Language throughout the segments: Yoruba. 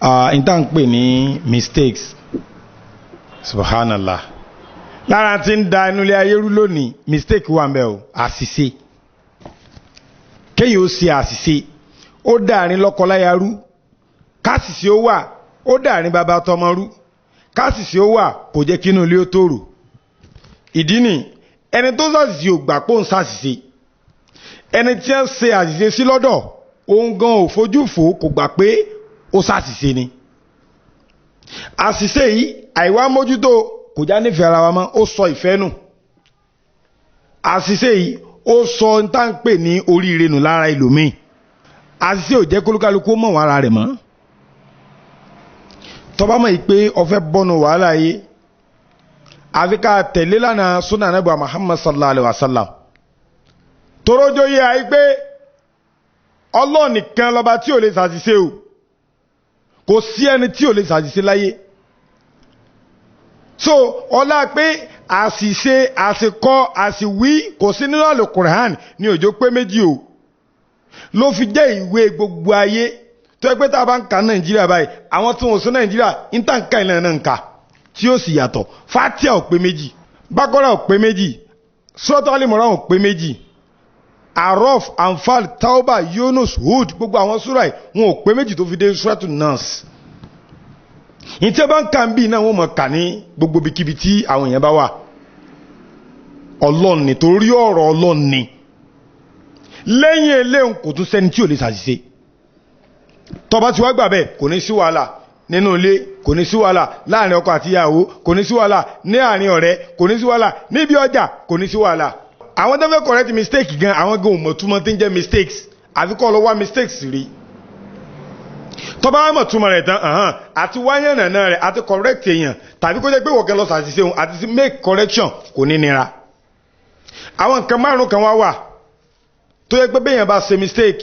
Ìtàn pè ní mistakes. Subhanallah. Lára tí ń da inú ilé ayé rú lónìí, mistake wà ńbẹ̀ o, àṣìṣe. Kéyìn ó ṣe àṣìṣe, ó dàrin lọ́kọláya rú. Kásìṣe ó wà, ó dàrin bàbá tọmọ rú. Kásìṣe ó wà, kò jẹ́ kí inú ilé ó tòrò. Ìdí ni, ẹni tó ṣàṣìṣe ò gbà pé òun ṣàṣìṣe. Ẹni tí ń ṣe àṣìṣe sí lọ́dọ̀, òun gan ò fojú fò kò gbà pé ó ṣàṣìṣe ni. Àṣìṣe yìí, àìwá mójútó kò já nífẹ̀ẹ́ ara wa mọ́, ó sọ ìfẹ́ nù. Àṣìṣe yìí, ó sọ ń tá ń pè ní oríire nù lára ẹlòmíì. Àṣìṣe ò jẹ́ kólúkálukú mọ̀ wọ́n ara rẹ̀ mọ́. Tó bá mọ̀ yìí pé ó fẹ́ bọ́nu wàhálà yìí, àfi ká tẹ̀lé lánàá súnà Ànábì Muhammad sallallahu alaihi wasallam. Torójó yẹ àyí pé Ọlọ́run nìkan lọ́ba tí ò lè ṣàṣìṣe o. Kò sí ẹni tí ò lè ṣàṣìṣe láyé. So ọlá pé àṣìṣe àṣìkọ àṣìwí kò sí nínú Al-Qur'an ní òjò pé méjì o. Ló fi jẹ́ ìwé gbogbo ayé tó yẹ pé tá a bá ń ka Nàìjíríà báyìí àwọn tí wọn sọ Nàìjíríà ń tà ń ka ìlànà ń ka tí ó sì yàtọ̀. Fatiha ò pé méjì, Baqara ò pé méjì, Suratul Al-Imran ò pé méjì, Araf, Anfal, Tauba, Yunus, Hud gbogbo àwọn súrà yìí wọn ò pé méjì tó fi dé Suratul Nas. Ìtí ẹ bá ń ka ń bí náà wọ́n mọ̀ kà ní gbogbo ibikíbi tí àwọn èèyàn bá wà. Ọlọ́run ni torí ọ̀rọ̀ Ọlọ́run ni. Lẹ́yìn eléhùn kò tún sẹ́ni tí ò lè ṣàṣìṣe. Tó bá ti wá gbà bẹ́ẹ̀ kò ní sí wàhálà nínú ilé, kò ní sí wàhálà láàrin ọkọ àti ìyàwó, kò ní sí wàhálà ní àárín ọ̀rẹ́, kò ní sí wàhálà níbi ọjà, kò ní sí wàhálà. Àwọn tó fẹ́ correct mistake gan àwọn gan ò mọ̀ túmọ̀ tí ń jẹ́ mistakes àfi kọ́ lọ wá mistakes rí. Tó bá mọ̀ túmọ̀ rẹ̀ tán àti wáyé nàná rẹ̀ àti correct èèyàn tàbí kó jẹ́ pé wọ̀kẹ́ lọ ṣàṣìṣe òun àti make correction kò ní nira. Àwọn nǹkan márùn kan wà tó yẹ pé béèyàn bá ṣe mistake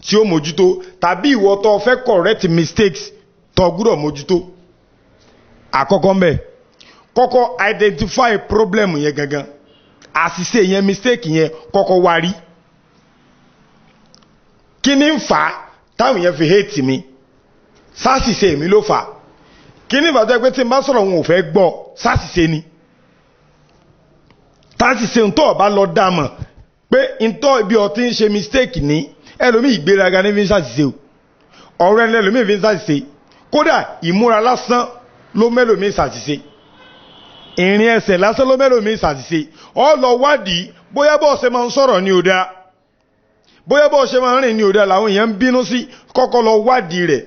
tí ó mójútó tàbí ìwọ tó fẹ́ correct mistakes tó gbọ́dọ̀ mójútó. Àkọ́kọ́ ńbẹ̀ kọ́kọ́ identify problem yẹn gangan. Àṣìṣe yẹn mistake yẹn kọ́kọ́ wá rí. Kí ni ń fà á táwọn yẹn fi hate mi? Ṣàṣìṣe mi ló fà á. Kí ni ìbàdàn pé tí n bá sọ̀rọ̀ wọn ò fẹ́ gbọ́ ṣàṣìṣe ni? Táṣìṣe ń tọ́ ọ̀bá lọ dá mọ̀ pé ń tọ́ ibi ọtí ń ṣe mistake ní ẹlòmíì ìgbéraga ní fi ń ṣàṣìṣe o. Ọ̀rọ̀ ẹni ẹlòmíì fi ń ṣàṣìṣe. Kódà ìmúra lásán ló mẹ́lòmíì ṣàṣìṣe. Ìrìn ẹsẹ̀ lásán ló mẹ́lòmíì ṣàṣìṣe. Ó lọ wádìí bóyá bó ṣe máa ń sọ̀rọ̀ ní òdá. Bóyá bó ṣe máa ń rìn ní òdá làwọn èèyàn ń bínú sí kọ́kọ́ lọ wádìí rẹ̀.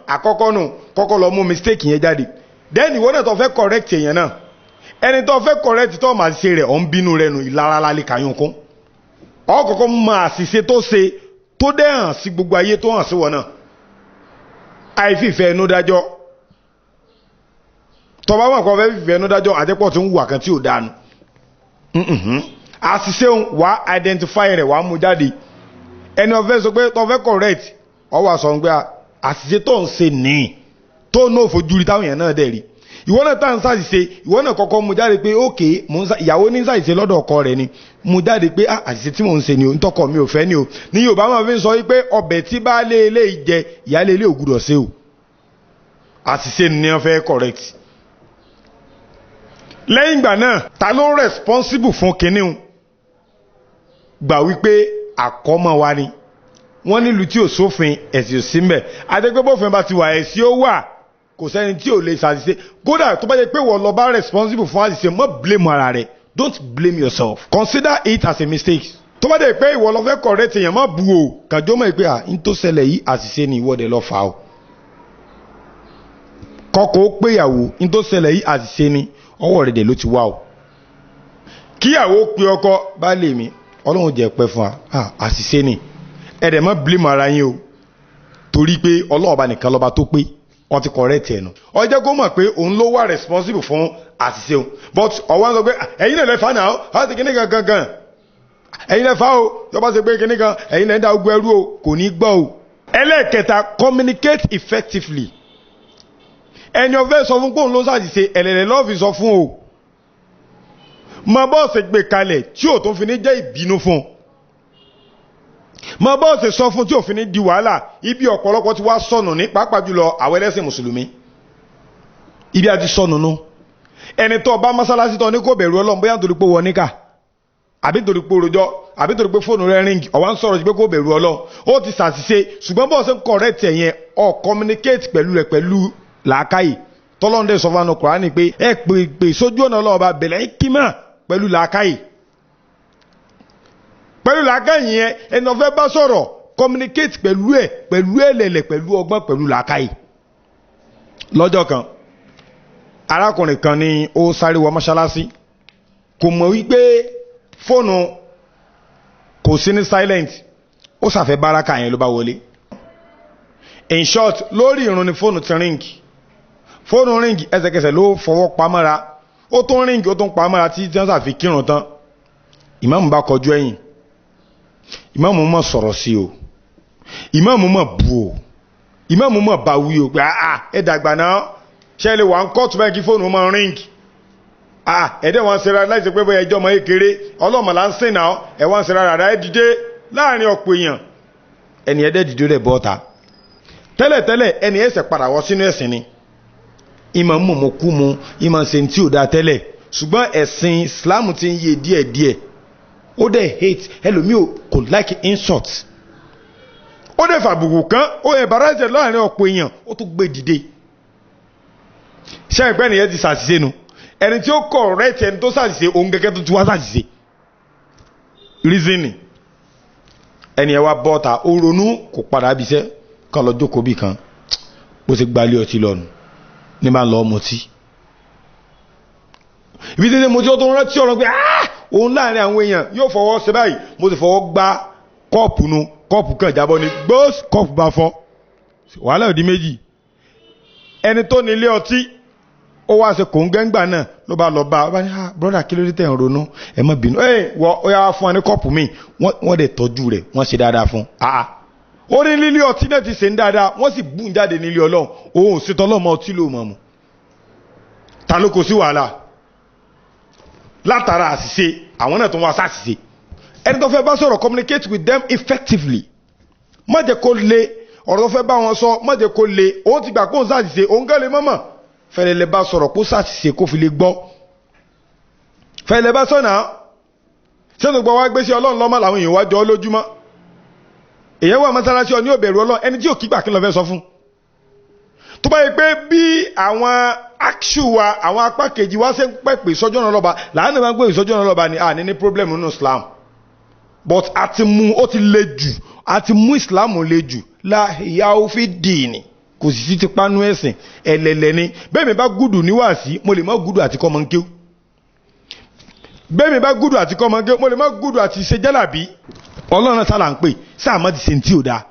Àkọ́kọ́ nù kọ́kọ́ lọ mú mistake yẹn jáde. Then ìwọ náà tó fẹ́ correct èèyàn náà. Ẹni tó fẹ́ correct tó máa ṣe rẹ̀ ọ̀ ń bínú rẹ̀ nù ìlara lálẹ́ kàyún kún. Ó kọ́kọ́ máa àṣìṣe tó ṣe tó dẹ́ hàn sí gbogbo ayé tó hàn sí wọn náà. Àìfìfẹ́ ẹnu dájọ́. Tó bá wọn kọ́ fẹ́ fìfẹ́ ẹnu dájọ́ àjẹpọ̀ tí ń wà kan tí ò dánu. Àṣìṣe wà identify rẹ̀ wà mú jáde. Ẹni ó fẹ́ sọ pé tó fẹ́ correct ó wá sọ pé àṣìṣe tó ń ṣe ní tó náà fojú rí táwọn èèyàn náà dẹ̀ rí. Ìwọ náà tá ń ṣàṣìṣe ìwọ náà kọ́kọ́ mú jáde pé okay ìyàwó ní ṣàṣìṣe lọ́dọ̀ ọkọ rẹ̀ ni mú jáde pé àṣìṣe tí mò ń ṣe ni o ń tọkọ mi ò fẹ́ ni o. Ní Yorùbá máa fi ń sọ wípé ọbẹ̀ tí bá lé ilé ìjẹ ìyálé ilé ò gbúdọ̀ ṣe o. Àṣìṣe ni wọ́n fẹ́ correct. Lẹ́yìn ìgbà náà ta ló responsible fún kinní un? Gbà wípé àkọ́mọ́ wa ni. Wọ́n nílùú tí ò sófin ẹ̀sìn ò sí mbẹ̀. Adégbé bófin bá ti wà ẹ̀sìn ó wà kò sẹ́ni tí ò lè ṣàṣìṣe. Kódà tó bá jẹ́ pé wọ́n lọ bá responsible fún àṣìṣe mọ́ blame ara rẹ̀. Don't blame yourself. Consider it as a mistake. Tó bá jẹ́ pé ìwọ lọ fẹ́ correct èèyàn má bu o. Kàjọ́ mọ̀ pé n tó ṣẹlẹ̀ yìí àṣìṣe ni ìwọ́de lọ fà o. Kọ́kọ́ ó pé ìyàwó n tó ṣẹlẹ̀ yìí àṣìṣe ni ọwọ́ rẹ̀ dẹ̀ ló ti wá o. Kíyàwó pe ọkọ bá lè mi Ọlọ́run jẹ́ pẹ́ fún wa àṣìṣe ni ẹ̀dẹ̀ mọ́ blame ara yín o torí pé Ọlọ́run bá nìkan lọ́ba tó pé wọ́n ti correct ẹnu ó jẹ́ kó mọ̀ pé òun ló wà responsible fún àṣìṣe òun but ọwọ́n sọ pé ẹ̀yin náà lẹ́fà náà á ti kíní gangan ẹ̀yin lẹ́fà o tó bá ṣe pé kíní kan ẹ̀yin lẹ́ndà ogun ẹrú o kò ní gbọ́ o. Ẹlẹ́ẹ̀kẹta communicate effectively. Ẹni ó fẹ́ sọ fún pé òun ló ṣàṣìṣe ẹ̀lẹ̀lẹ̀ lọ́ọ́ fi sọ fún o. Mọ bọ́ọ̀sì gbé kalẹ̀ tí ò tó fi ní jẹ́ ìbínú fún mọ bó ṣe sọ fún tí òfin ní di wàhálà. Ibi ọ̀pọ̀lọpọ̀ ti wá sọnù ní pàápàá jùlọ àwọn ẹlẹ́sìn mùsùlùmí. Ibi àti sọnù nù. Ẹni tó bá mọ́sálásí tó ní kó bẹ̀rù Ọlọ́run bóyá nítorí pé wọ́n níkà àbí nítorí pé rojọ́ àbí nítorí pé fóònù rẹ̀ ríngì ọ̀wá ń sọ̀rọ̀ pé kó bẹ̀rù Ọlọ́run ó ti ṣàṣìṣe ṣùgbọ́n bó ṣe ń correct ẹ̀ yẹn ó communicate pẹ̀lú rẹ̀ pẹ̀lú làákàyè tọ́lọ́ndé sọ fún Kùránì pé ẹ pè sójú ọ̀nà Ọlọ́run bá bẹ̀rẹ̀ hikima pẹ̀lú làákàyè yẹn ẹni ọ̀fẹ́ bá sọ̀rọ̀ communicate pẹ̀lú ẹ̀lẹ̀lẹ̀ pẹ̀lú ọgbọ́n pẹ̀lú làákàyè. Lọ́jọ́ kan arákùnrin kan ní ó sáré wọ mọ́ṣáláṣí kò mọ̀ wípé fóònù kò sí ní silent ó ṣàfẹ́ báraka yẹn ló bá wọlé. In short lórí ìrun ni fóònù ti ríngì ẹsẹ̀kẹsẹ̀ ló fọwọ́ pamọ́ra ó tún ríngì ó tún pamọ́ra tí wọ́n ṣàfi kírun tán. ìmáàmù bá kọjú ẹ̀yìn ìmáàmù mọ̀ sọ̀rọ̀ sí o ìmáàmù mọ̀ bú o ìmáàmù mọ̀ bá wí o pé ẹ dàgbà náà ṣe lè wà ń kọ́ọ̀tù báyìí kí fóònù mọ̀ ríngì ẹ̀dẹ̀ wọn ṣe ra láìsí pé bóyá ẹjọ́ ọmọ kékeré ọlọ́mọ̀lá ń sìn náà ẹ̀ wọ́n ṣe ra rárá ẹ̀ dìde láàrin ọ̀pọ̀ èèyàn ẹni ẹ̀dẹ̀ dìde rẹ̀ bọ́ta tẹ́lẹ̀tẹ́lẹ̀ ẹni ẹ̀sẹ̀ padà wọ sínú ẹ̀sìn ni ìmọ̀ mọ̀ kú mu ìmọ̀ ṣe tí ò dáa tẹ́lẹ̀ ṣùgbọ́n ẹ̀sìn Islam ti ń yé díẹ̀díẹ̀ ó dẹ̀ hate ẹlòmíì kò like insult ó dẹ̀ fàbùkù kan ó embarrass láàrin ọ̀pọ̀ èèyàn ó tún gbé dìde ṣé ìpẹ́ nìyẹn ti ṣàṣìṣe nu ẹni tí ó correct ẹni tó ṣàṣìṣe òun gẹ́gẹ́ tó ti wá ṣàṣìṣe reasoning ẹni ẹ wá bọ́ta ó ronú kò padà bíṣẹ́ kan lọ jókòó bì kan bó ṣe gbalẹ̀ ọtí lọ́nu ní máa lọ mọtí ibi tí mo ti tó ń rántí ọ̀rọ̀ pé òun láàrin àwọn èèyàn yóò fọwọ́ ṣe báyìí mo ti fọwọ́ gbá kọ́ọ̀pù kan jábọ́ ni gbóòsì kọ́ọ̀pù bá fọ́ wàhálà òdì méjì ẹni tó ní ilé ọtí ó wá ṣe kòńgẹ́ngbà náà ló bá lọ bá ọba ní brọ́dà kí ló dé tẹ̀ ń ronú ẹ má bínú ó yá fún wa ní kọ́ọ̀pù mi wọ́n dẹ̀ tọ́jú rẹ̀ wọ́n ṣe dáadáa fún ó ní lílé ọtí náà ti ṣe ń dáadáa wọ́n sì bùn jáde nílé Ọlọ́run òun ṣètò ọlọ́mọ ọtí ló mọ̀ mu ta ló kó sí wàhálà látara àṣìṣe àwọn náà tó wá ṣàṣìṣe ẹni tó fẹ́ bá sọ̀rọ̀ communicate with them effectively má jẹ́ kó le ọ̀rọ̀ tó fẹ́ bá wọn sọ má jẹ́ kó le òun ti gbà kó ń ṣàṣìṣe òun gẹ́lẹ́ mọ́mọ́ fẹ́lẹ́lẹ́ bá sọ̀rọ̀ kó ṣàṣìṣe kó fi lè gbọ́ fẹ́lẹ́ bá sọ̀nà sẹ́nu gbọ́ wá gbé sí Ọlọ́run lọ́mọ làwọn èèyàn wá jọ lójúmọ́ èèyàn wà mọ́sálásí ọ ní òbẹ̀rù Ọlọ́run ẹni tí ò kígbà kí lọ fẹ́ sọ fún tó bá yẹ pé bí àwọn action wa àwọn apá kejì wá ṣe ń pẹ̀pẹ̀ sọ́jọ́ náà lọ́ba làánà máa ń pè sọ́jọ́ náà lọ́ba ni ní problem nínú Islam but àti mú ó ti le jù àti mú Islam le jù láhìyá ó fi dìní kò sì sí ti pánú ẹ̀sìn ẹ̀lẹ̀lẹ̀ ni bẹ́ẹ̀ mi bá gùdù níwàásí mo lè má gùdù àti kọ́ mọ́ ń kéw bẹ́ẹ̀ mi bá gùdù àti kọ́ mọ́ ń kéw mo lè má gùdù àti ṣe jálàbí Ọlọ́run sálà ń pè sáà má ti ṣe ní tí ò dáa